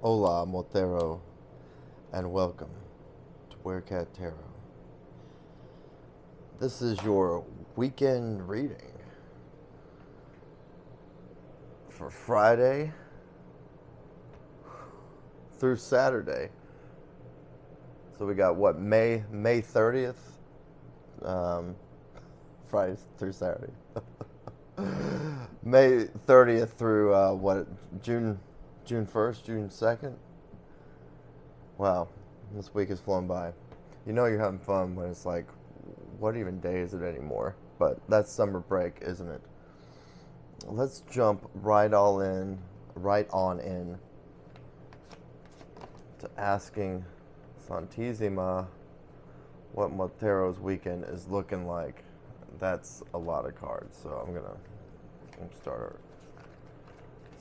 Hola, Motero, and welcome to Werecat Tarot. This is your weekend reading for Friday through Saturday. So we got what, May 30th, Friday through Saturday. May 30th through June 1st, June 2nd. Wow, this week has flown by. You know you're having fun when it's like, what even day is it anymore? But that's summer break, isn't it? Let's jump right on in to asking Santissima what Motero's weekend is looking like. That's a lot of cards, so I'm gonna start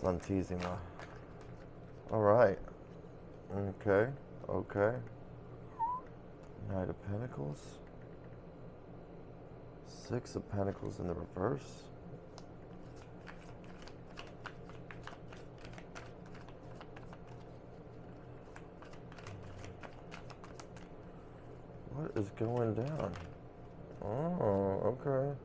Santissima. All right. Okay. Knight of Pentacles. Six of Pentacles in the reverse. What is going down? Oh, okay.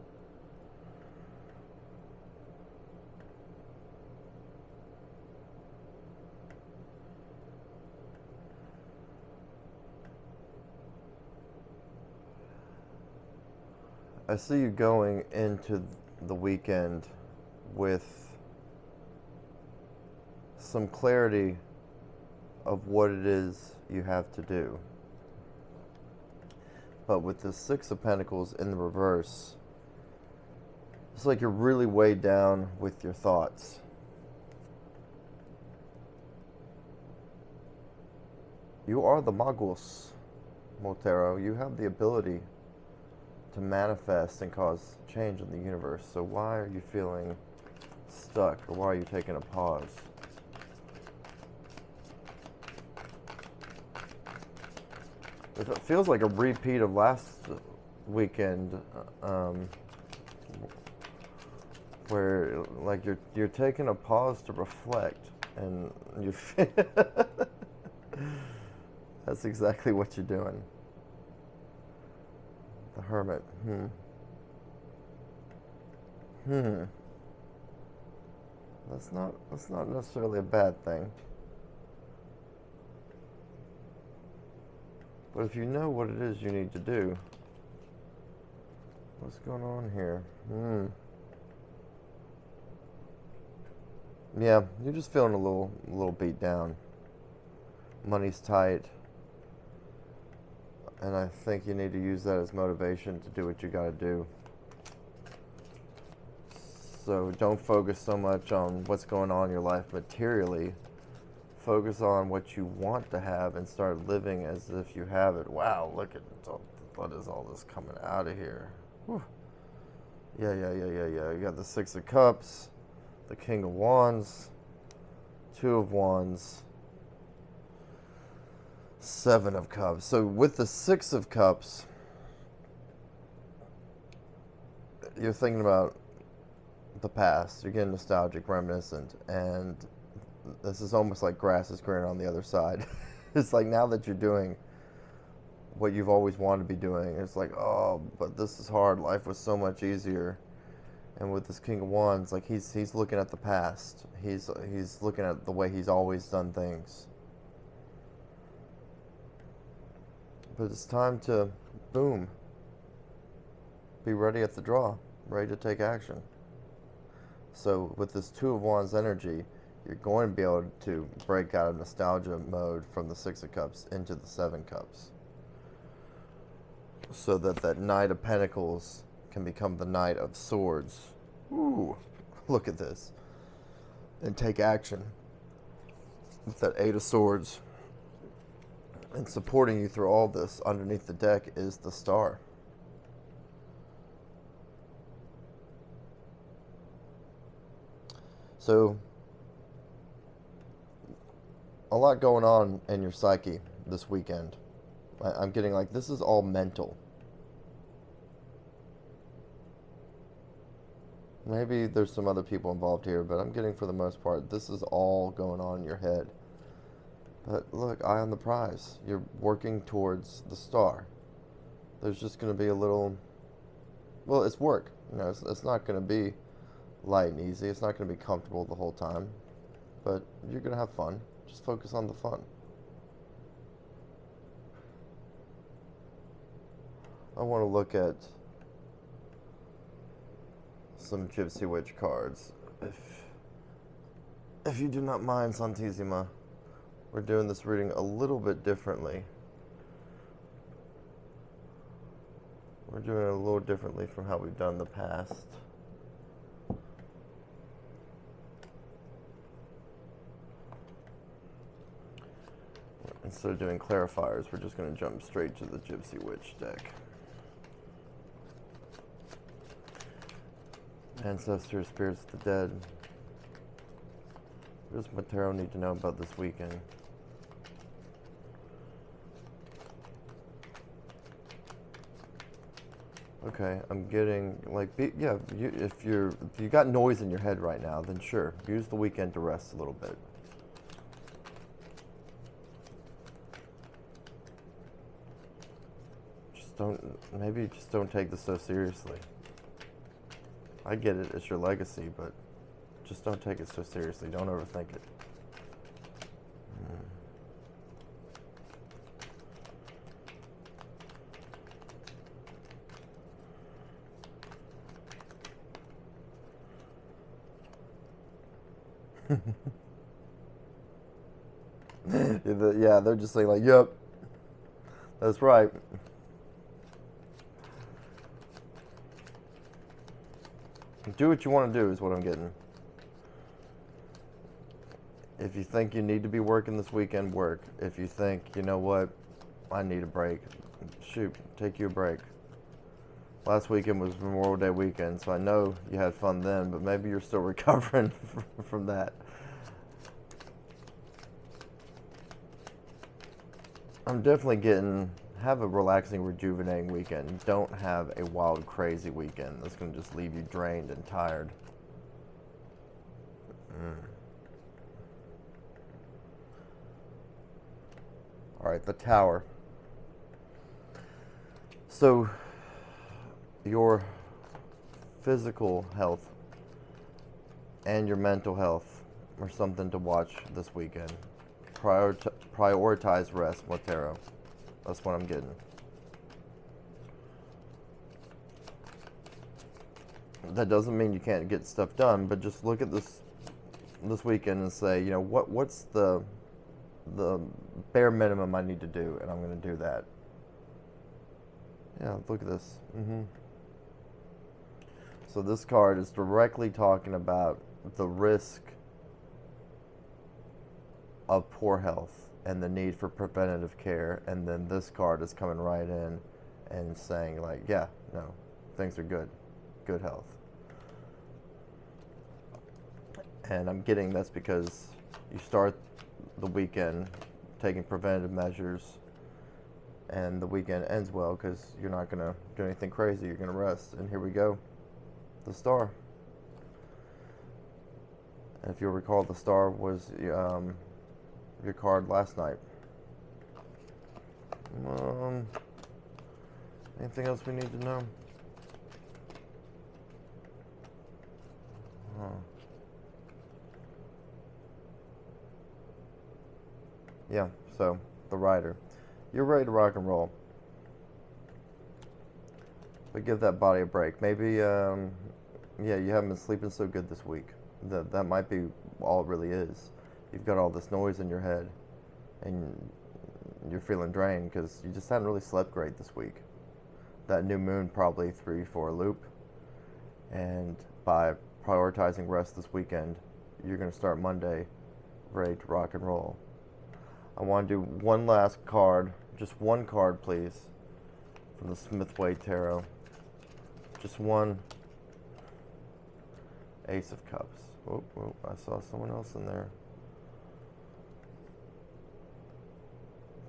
I see you going into the weekend with some clarity of what it is you have to do. But with the Six of Pentacles in the reverse, it's like you're really weighed down with your thoughts. You are the Magus, Motero. You have the ability to manifest and cause change in the universe. So why are you feeling stuck, or why are you taking a pause? It feels like a repeat of last weekend, where like you're taking a pause to reflect, and you that's exactly what you're doing. The Hermit. That's not necessarily a bad thing. But if you know what it is you need to do, what's going on here? Yeah, you're just feeling a little beat down. Money's tight. And I think you need to use that as motivation to do what you gotta do. So don't focus so much on what's going on in your life materially. Focus on what you want to have and start living as if you have it. Wow, look at what is all this coming out of here. Whew. Yeah. You got the Six of Cups, the King of Wands, Two of Wands, Seven of Cups. So with the Six of Cups, you're thinking about the past. You're getting nostalgic, reminiscent, and this is almost like grass is greener on the other side. It's like now that you're doing what you've always wanted to be doing, it's like, oh, but this is hard. Life was so much easier. And with this King of Wands, like he's looking at the past. He's looking at the way he's always done things. But it's time to, boom, be ready at the draw, ready to take action. So with this Two of Wands energy, you're going to be able to break out of nostalgia mode from the Six of Cups into the Seven Cups. So that Knight of Pentacles can become the Knight of Swords. Ooh, look at this. And take action with that Eight of Swords. And supporting you through all this underneath the deck is the Star. So, a lot going on in your psyche this weekend. I'm getting like, this is all mental. Maybe there's some other people involved here, but I'm getting, for the most part, this is all going on in your head. But look, eye on the prize. You're working towards the star. There's just going to be a little, well, it's work. It's not going to be light and easy. It's not going to be comfortable the whole time. But you're going to have fun. Just focus on the fun. I want to look at some Gypsy Witch cards. If you do not mind, Santissima, we're doing this reading a little bit differently. We're doing it a little differently from how we've done in the past. Instead of doing clarifiers, we're just going to jump straight to the Gypsy Witch deck. Ancestors, spirits of the dead. What does Matero need to know about this weekend? Okay, I'm getting like if you got noise in your head right now, then sure, use the weekend to rest a little bit. Maybe just don't take this so seriously. I get it, it's your legacy, but just don't take it so seriously. Don't overthink it. Yeah, they're just saying like, yep, that's right. Do what you want to do is what I'm getting. If you think you need to be working this weekend, work. If you think, you know what, I need a break, shoot, take you a break. Last weekend was Memorial Day weekend, so I know you had fun then, but maybe you're still recovering from that. I'm definitely getting, have a relaxing, rejuvenating weekend. Don't have a wild, crazy weekend that's going to just leave you drained and tired. All right, the Tower. So, your physical health and your mental health are something to watch this weekend. Prioritize rest, Mortero. That's what I'm getting. That doesn't mean you can't get stuff done, but just look at this weekend and say, you know, what's the bare minimum I need to do, and I'm going to do that. Yeah, look at this. So this card is directly talking about the risk of poor health and the need for preventative care, and then this card is coming right in and saying like, yeah, no, things are good health. And I'm getting that's because you start the weekend taking preventative measures, and the weekend ends well because you're not going to do anything crazy, you're going to rest. And here we go, the Star. And if you'll recall, the Star was your card last night. Anything else we need to know? Yeah, so the Rider. You're ready to rock and roll. But give that body a break. Maybe, yeah, you haven't been sleeping so good this week. That might be all it really is. You've got all this noise in your head, and you're feeling drained because you just haven't really slept great this week. That new moon probably threw you for a loop, and by prioritizing rest this weekend, you're going to start Monday ready to rock and roll. I want to do one last card, just one card please, from the Smith-Waite Tarot. Just one. Ace of Cups. Oh, I saw someone else in there.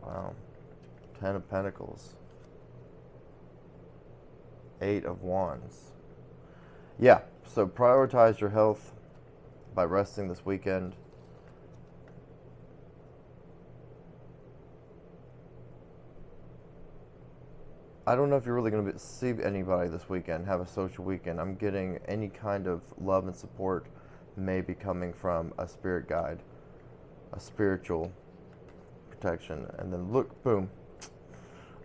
Wow. 10 of Pentacles. 8 of Wands. Yeah, so prioritize your health by resting this weekend. I don't know if you're really going to see anybody this weekend, have a social weekend. I'm getting any kind of love and support may be coming from a spirit guide, a spiritual protection. And then look, boom,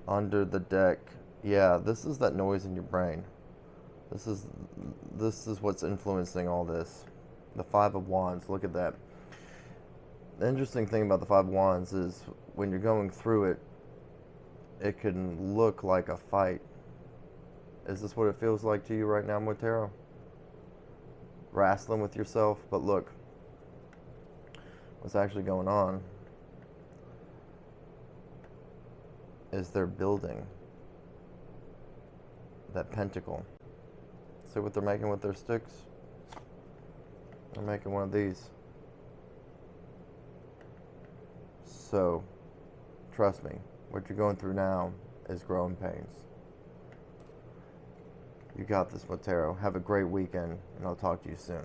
under the deck. Yeah, this is that noise in your brain. This is what's influencing all this. The Five of Wands, look at that. The interesting thing about the Five of Wands is when you're going through it, it can look like a fight. Is this what it feels like to you right now, Motero? Wrestling with yourself? But look, what's actually going on is they're building that pentacle. See what they're making with their sticks? They're making one of these. So, trust me, what you're going through now is growing pains. You got this, Motero. Have a great weekend, and I'll talk to you soon.